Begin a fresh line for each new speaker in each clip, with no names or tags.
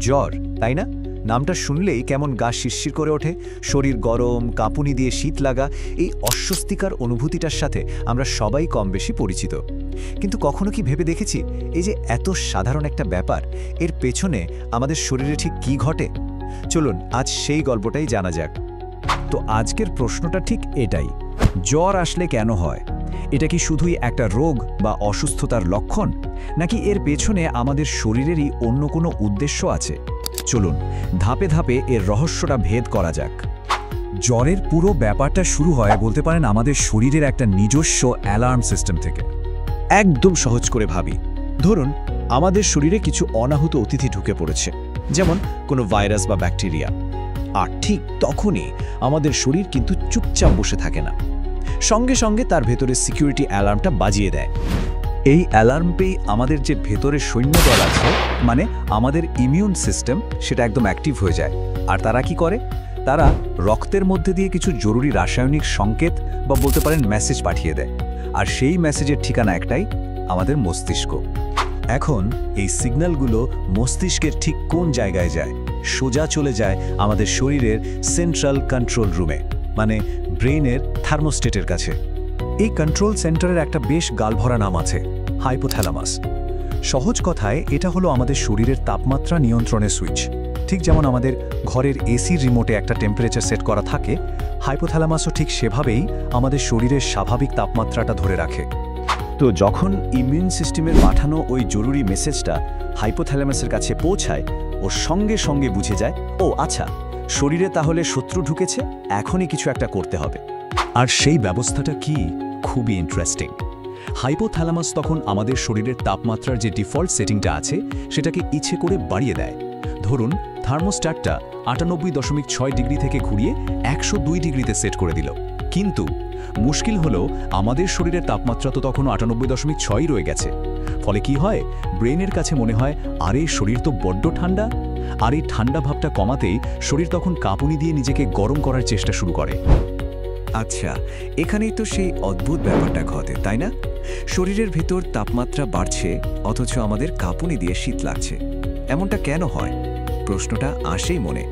জ্বর, তাই না? নামটা শুনলেই কেমন গা শিরশির করে ওঠে, শরীর গরম, কাঁপুনি দিয়ে শীত লাগা, এই অস্বস্তিকর অনুভূতিটার সাথে আমরা সবাই কম বেশি পরিচিত। কিন্তু কখনো কি ভেবে দেখেছি এই যে এত সাধারণ একটা ব্যাপার, এর পেছনে আমাদের শরীরে ঠিক কী ঘটে? চলুন আজ সেই গল্পটাই জানা যাক।
তো আজকের প্রশ্নটা ঠিক এটাই, জ্বর আসলে কেন হয়? এটা কি শুধুই একটা রোগ বা অসুস্থতার লক্ষণ, নাকি এর পেছনে আমাদের শরীরেরই অন্য কোনো উদ্দেশ্য আছে? চলুন ধাপে ধাপে এর রহস্যটা ভেদ করা যাক। জ্বরের পুরো ব্যাপারটা শুরু হয় বলতে পারেন আমাদের শরীরের একটা নিজস্ব অ্যালার্ম সিস্টেম থেকে।
একদম সহজ করে ভাবি, ধরুন আমাদের শরীরে কিছু অনাহুত অতিথি ঢুকে পড়েছে, যেমন কোনো ভাইরাস বা ব্যাকটেরিয়া, আর ঠিক তখনই আমাদের শরীর কিন্তু চুপচাপ বসে থাকে না, সঙ্গে সঙ্গে তার ভেতরে সিকিউরিটি অ্যালার্মটা বাজিয়ে দেয়।
এই অ্যালার্ম পেয়ে আমাদের যে ভেতরে সৈন্যদল আছে, মানে আমাদের ইমিউন সিস্টেম, সেটা একদম অ্যাক্টিভ হয়ে যায়। আর তারা কি করে? তারা রক্তের মধ্যে দিয়ে কিছু জরুরি রাসায়নিক সংকেত বা বলতে পারেন মেসেজ পাঠিয়ে দেয়। আর সেই মেসেজের ঠিকানা একটাই, আমাদের মস্তিষ্ক।
এখন এই সিগন্যালগুলো মস্তিষ্কের ঠিক কোন জায়গায় যায়? সোজা চলে যায় আমাদের শরীরের সেন্ট্রাল কন্ট্রোল রুমে, মানে ব্রেইনের থার্মোস্টেটের কাছে।
এই কন্ট্রোল সেন্টারের একটা বেশ গালভরা নাম আছে, হাইপোথ্যালামাস। সহজ কথায় এটা হলো আমাদের শরীরের তাপমাত্রা নিয়ন্ত্রণের সুইচ। ঠিক যেমন আমাদের ঘরের এসির রিমোটে একটা টেম্পারেচার সেট করা থাকে, হাইপোথ্যালামাসও ঠিক সেভাবেই আমাদের শরীরের স্বাভাবিক তাপমাত্রাটা ধরে রাখে।
তো যখন ইমিউন সিস্টেমের পাঠানো ওই জরুরি মেসেজটা হাইপোথ্যালামাসের কাছে পৌঁছায়, ও সঙ্গে সঙ্গে বুঝে যায়, ও আচ্ছা, শরীরে তাহলে শত্রু ঢুকেছে, এখনই কিছু একটা করতে হবে।
আর সেই ব্যবস্থাটা কি? খুবই ইন্টারেস্টিং। হাইপোথ্যালামাস তখন আমাদের শরীরের তাপমাত্রার যে ডিফল্ট সেটিংটা আছে সেটাকে ইচ্ছে করে বাড়িয়ে দেয়। ধরুন থার্মোস্ট্যাটটা 98.6 ডিগ্রি থেকে ঘুরিয়ে 102 ডিগ্রিতে সেট করে দিল। কিন্তু মুশকিল হলো আমাদের শরীরের তাপমাত্রা তো তখন 98.6 রয়ে গেছে। ফলে কি হয়? ব্রেনের কাছে মনে হয়, আরে শরীর তো বড্ড ঠান্ডা। আর এই ঠান্ডা ভাবটা কমাতেই শরীর তখন কাঁপুনি দিয়ে নিজেকে গরম করার চেষ্টা শুরু করে।
আচ্ছা, এখানেই তো সেই অদ্ভুত ব্যাপারটা ঘটে, তাই না? শরীরের ভেতর তাপমাত্রা বাড়ছে, অথচ আমাদের কাঁপুনি দিয়ে শীত লাগছে। এমনটা কেন হয়? প্রশ্নটা আসেই মনে।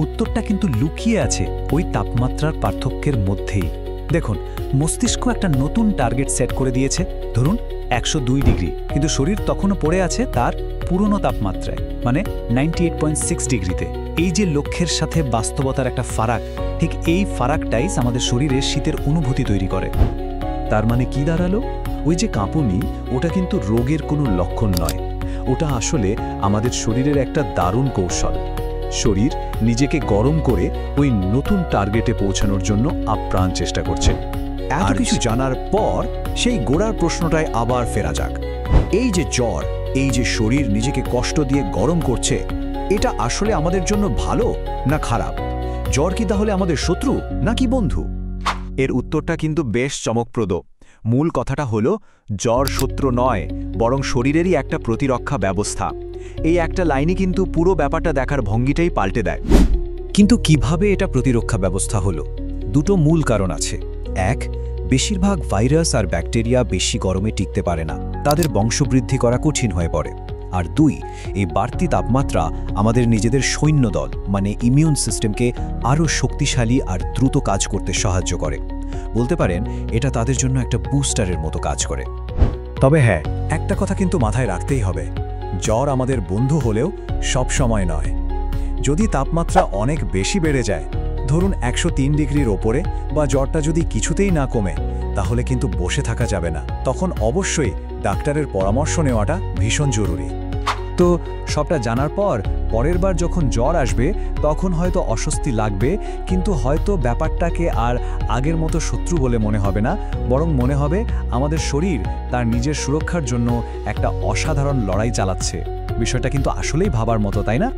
উত্তরটা কিন্তু লুকিয়ে আছে ওই তাপমাত্রার পার্থক্যের মধ্যেই। দেখুন, মস্তিষ্ক একটা নতুন টার্গেট সেট করে দিয়েছে, ধরুন 102 ডিগ্রি, কিন্তু শরীর তখনও পড়ে আছে তার পুরনো তাপমাত্রায়, মানে 98.6 ডিগ্রিতে। এই যে লক্ষ্যের সাথে বাস্তবতার একটা ফারাক, ঠিক এই ফারাকটাই আমাদের শরীরে শীতের অনুভূতি তৈরি করে। তার মানে কি দাঁড়ালো? ওই যে কাঁপুনি, ওটা কিন্তু রোগের কোনো লক্ষণ নয়, ওটা আসলে আমাদের শরীরের একটা দারুণ কৌশল। শরীর নিজেকে গরম করে ওই নতুন টার্গেটে পৌঁছানোর জন্য আপ্রাণ চেষ্টা করছে।
এত কিছু জানার পর সেই গোড়ার প্রশ্নটায় আবার ফেরা যাক। এই যে জ্বর, এই যে শরীর নিজেকে কষ্ট দিয়ে গরম করছে, এটা আসলে আমাদের জন্য ভালো না খারাপ? জ্বর কি তাহলে আমাদের শত্রু নাকি বন্ধু? এর উত্তরটা কিন্তু বেশ চমকপ্রদ। মূল কথাটা হলো, জ্বর শত্রু নয়, বরং শরীরেরই একটা প্রতিরক্ষা ব্যবস্থা। এই একটা লাইনই কিন্তু পুরো ব্যাপারটা দেখার ভঙ্গিটাই পাল্টে দেয়।
কিন্তু কিভাবে এটা প্রতিরক্ষা ব্যবস্থা হলো? দুটো মূল কারণ আছে। এক, বেশিরভাগ ভাইরাস আর ব্যাকটেরিয়া বেশি গরমে টিকতে পারে না, তাদের বংশবৃদ্ধি করা কঠিন হয়ে পড়ে। আর দুই, এই বাড়তি তাপমাত্রা আমাদের নিজেদের সৈন্যদল, মানে ইমিউন সিস্টেমকে আরও শক্তিশালী আর দ্রুত কাজ করতে সাহায্য করে। বলতে পারেন এটা তাদের জন্য একটা বুস্টারের মতো কাজ করে। তবে হ্যাঁ, একটা কথা কিন্তু মাথায় রাখতেই হবে, জ্বর আমাদের বন্ধু হলেও সব সময় নয়। যদি তাপমাত্রা অনেক বেশি বেড়ে যায়, ধরুন 103 ডিগ্রির ওপরে, বা জ্বরটা যদি কিছুতেই না কমে, তাহলে কিন্তু বসে থাকা যাবে না। তখন অবশ্যই ডাক্তারের পরামর্শ নেওয়াটা ভীষণ জরুরি। তো সবটা জানার পর পরের বার যখন জ্বর আসবে, তখন হয়তো অস্বস্তি লাগবে, কিন্তু হয়তো ব্যাপারটাকে আর আগের মতো শত্রু বলে মনে হবে না, বরং মনে হবে আমাদের শরীর তার নিজের সুরক্ষার জন্য একটা অসাধারণ লড়াই চালাচ্ছে। বিষয়টা কিন্তু আসলেই ভাবার মতো, তাই না?